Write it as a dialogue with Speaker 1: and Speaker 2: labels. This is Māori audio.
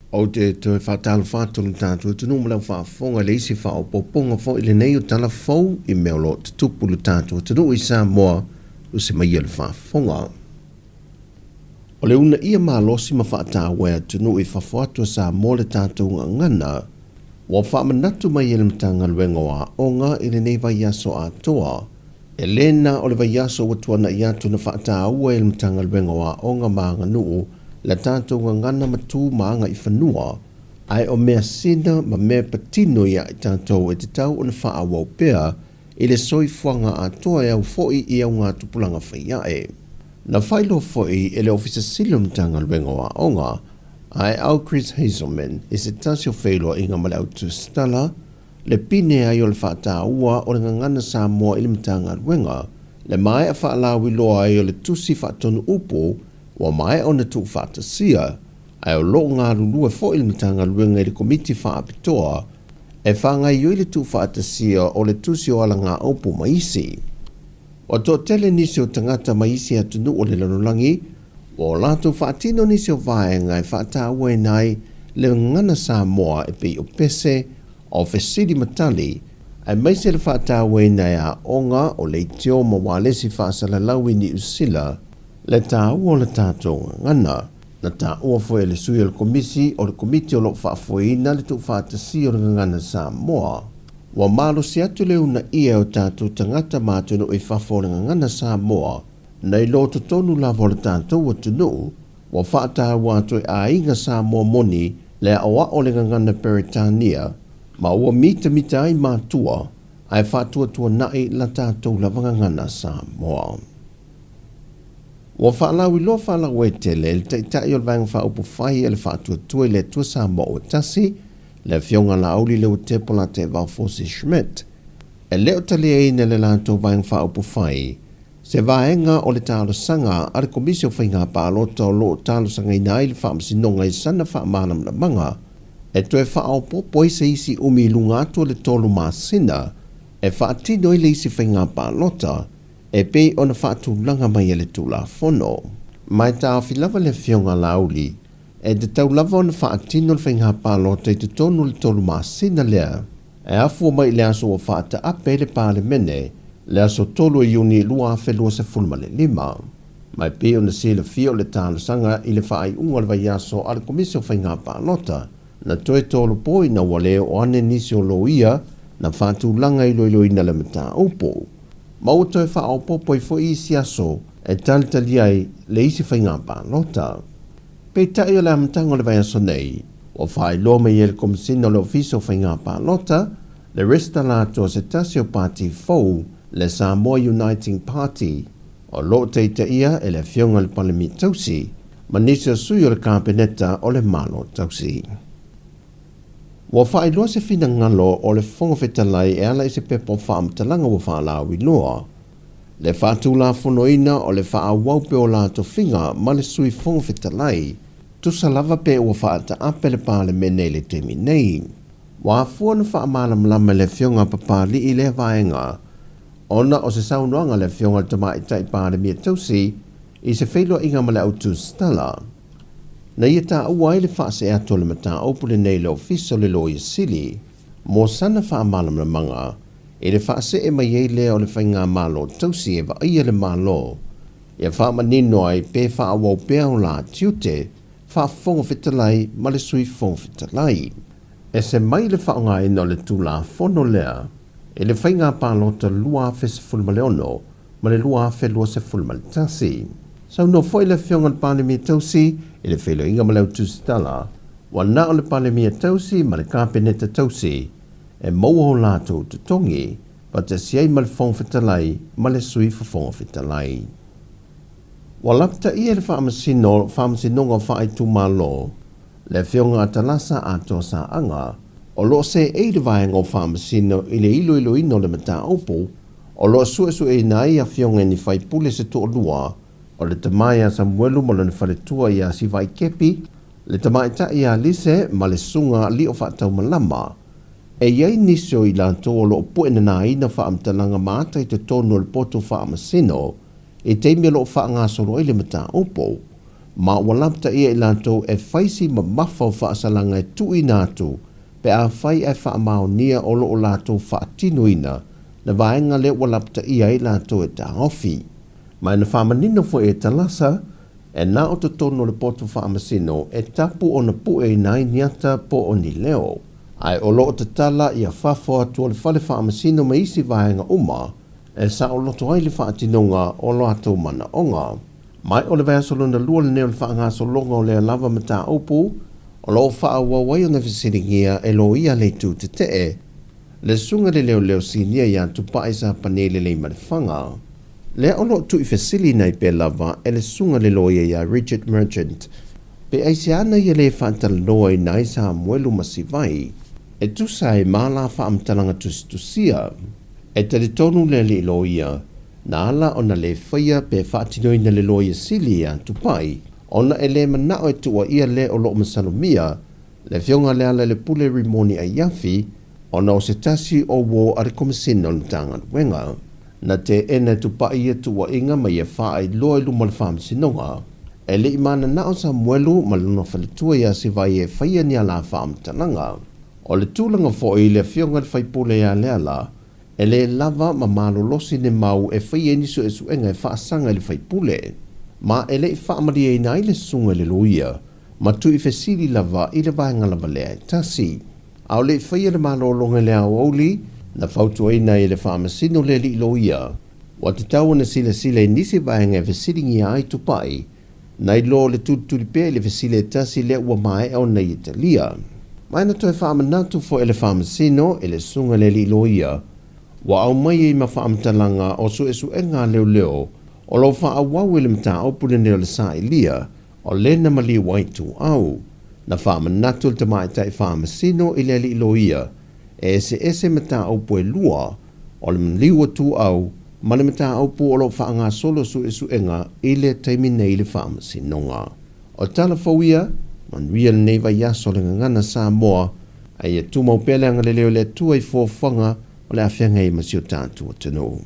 Speaker 1: O te toe whātalo whātolo tātou tunu mula whaafonga leisi whaopoponga fo ile nei o tala fau I mea lo te tupulu tātou tunu I Sāmoa o se mai ele whaafonga. O le una ia mālosi ma whaatawea tunu I whawhatu Sāmoa le tātou ngana wa whaamanatu mai ele mtanga luenga wa onga ile nei vai aso atoa. Elena o le vai aso watuana I atu na whaataua ele mtanga luenga wa onga maanga nuu la tātou ngana matu maanga I whanua, ai o mea sina ma mea patino ia I tātou e te tau o na wha awau pēr, I le soifuanga atoa e au foi I au ngā tupulanga whaiae. Na whailo foi e le ofisa silum tanga luenga wa onga, ai au Chris Hazelman I se tasio whailo I ngā male au tu Tala, le pine ai o le whaata ua o le ngana Sāmoa I le mtanga luenga, le mai a whaalawi loa ai o le tusi whaatonu upo, wa mai ona tu fata sia ai o lo nga lulu e fo il mtanga luenga I le komiti fa apitoa e whanga I le tu fata sia o le tusi o ala ngā opo maisi. O to tele nisi o tangata maisi atunu o le lanolangi o lato whaatino nisi o vaenga e whaata ue nai le ngana Sāmoa e pei o pese o fesidi matali ai maise le whaata ue nai a onga o le tio ma walesi whaasala lawi ni usila le tā ua le tātou ngana, na tā ua fwe le sui le komisi o le komiti o lo whaafoina le tu whaatasi o le ngana Sāmoa. Wa malo si atu le una ia o tātou tangata mātunu I whafo le ngana Sāmoa, nei lo to tonu lavo le tātou o tunu, wa whaata wātu a inga Sāmoa moni le awa o le ngana Peritania, ma ua mita ai mātua, ai whātua tua nai la tātou lava ngana Sāmoa. Wa whaalawi lo whaalawe tele le taitai o le vanga whaupu whai e le whaatua tue le tua Sāmoa o tasi, le fionga la auli le o tepola te Valfosi Schmidt. E leo tali eina le lanto vanga whaupu whai, se vaenga o le talo sanga a le komisio whainga pālota o lo talo sanga ina I le whaamasinonga I sana whaamanam na manga, e toe whaaupopo I se isi umi lunga atua le tolu māsina, e whaatino I le isi whainga pālota, e pei ona whaatulanga mai ele tula fono. Mai tā whilawa le fionga lauli, e te tau lava ona whaatino le whainga pālota I te tonu le tolu māsina lea, e afua mai le aso o whaata ape le pāle mene, le aso tolu I uni lua whelua se fulma le lima. Mai pei ona si le fio le tālo sanga I le whaai unga le vai aso a le komisio whainga pālota, na toe tolu poi na wale o ane nisi o loia, na whaatulanga I loiloina le mata upo. Mau toi whaopopo I fo I si aso e talitali ai le isi whainga pālota. Pei tai o le amatanga le vai aso nei, o whai lo me le komisina o le ofiso whainga pālota, le resta lato se tasio party fau, le Samoa Uniting Party, o lo teita ia e le fionga le palemi tausi, ma nisi o sui o le kāpeneta o le malo tausi. Wa whai loa se whina ngalo o le whonga whetalai e ala I se pepo whaamtalanga wa whaalawi loa. Le whaatula whonoina o le whaawaupe o lato whinga ma le sui whonga whetalai, tusa lava pe ua whaata ape le pāle mene le temi nei. Wa afua na whaamalam lama le fionga papali I le vaenga, ona o se saunoanga le fionga tamai tai pāle mia tausi, I se whailo inga ma le autu Tala. Na ia tā ua I le whaase ato le mata opule nei le ofiso le lo I sili, mo sana whaamalam le manga, e le whaase e mai ei lea o le whainga malo tausi e wa ia le malo, ia whaamanino ai pe whaawau pea o la tiute, whaafonga whitalai ma le sui fonga whitalai. E se mai le whaonga ino le tula fono lea, e le whainga pālota lua fe se fulma le ono, ma le lua fe lua se fulma le tasi. Sau no foi le fionga le pāle mia tausi, e le whelo inga ma leo tūstala, wa na o le pāle mia tausi ma le kāpeneta tausi, e mauho lātou tutongi, pa te siai ma le fonga whitalai, ma le sui fa fonga whitalai. Wa lapta ia le whaamasinonga whaaitu malo, le fionga atalasa ato sa anga, o lo se e le vaenga o whaamasino I le ilo ino le mata opo, o lo su e nai a fionga ni whai pule se to lua, o le tamai a Samuelu ma le whaletua I a Sivai Kepi, le tamai ta I a Lise ma le sunga li o whaatau malama, e iei nisio I lanto o lo puena na ina whaamtalanga maata I te tonu le poto whaamasino, e teimia lo whaangasoro I le mata opo, Ma walapta ia ilato e faisi ma mafau whaasalanga e tui nātu, pe a whai e whaamaonia o loo lato whaatinuina, na vaenga le walapta ia ilato e ta ofi. Ma ina whaamanino fo e talasa, e nā o te tono le potu whaamasino e tapu o na pu e nai niata po o ni leo. Ai o loo te tala ia whafo atua le whale whaamasino ma isi vaenga uma, e sa o loto ai le whaatinonga o loato mana onga. Mai o le vea solo na lua le neo le whaanga so longa o lea lava mata opu, o loo wha wawai o na visiringia e lo ia le tu te te le sunga le leo leo sinia ia tupai sa panele le marifanga. Le o loo tu i fesili nei pe lava e le sunga le loia ia Richard Merchant, pe aisiana ia le whaantala noa i nai sa muelu masivai, e tu sa e mala whaamtalanga tusia, e tali tonu le li loia, na ala ona le whaia pe whaatinoina le loia sili ia tupai, ona e le manao e tua ia le o loo masalumia, le whionga le ala le pule rimoni a yafi, ona o se tasi o wo ari komisino le tangan wenga, na te ene tupai ia tua inga ma ia wha ai loa ilu mal whaamsinonga, e le imana nao sa muelu maluna whalitua ia si vai e whaia ni ala whaamtananga, o le tūlanga fo i le whionga le whaipule ia le ala, e le lava ma malolosi ne mau e whaia niso e suenga e whaasanga le whaipule, ma e le whaamari e nai le sunga le loia, ma tu i fesili lava i le vaenga lava lea e tasi. Au le whaia le malolonga le au auli, na whautua ina e le whaamasino le li loia, wa te tau na sile nisi vaenga e fesiringi ai tupai, nai lo le tuturipe le fesile tasi le ua mai au na Italia. Mai na toi whaamanatu fo e le whaamasino e le sunga le li loia, wa au mai i ma whaamtalanga o su e su e ngā leo, o lo whaawau e le mta au pune neo le sa ilia, o le na mali waitu au, na whaamanatu le tamaitai whaamasino i le li loia, e ese mta au pue lua, o le mliwa tu au, ma le mta au pu o lo whaanga solo su e su enga i le taimine i le whaamasinonga. O tala fawia, man ria le neiva yaso le ngana Sāmoa, ai e tumau pele anga le leo le tua i fōwhanga o le awhianga i masio tātua tanu.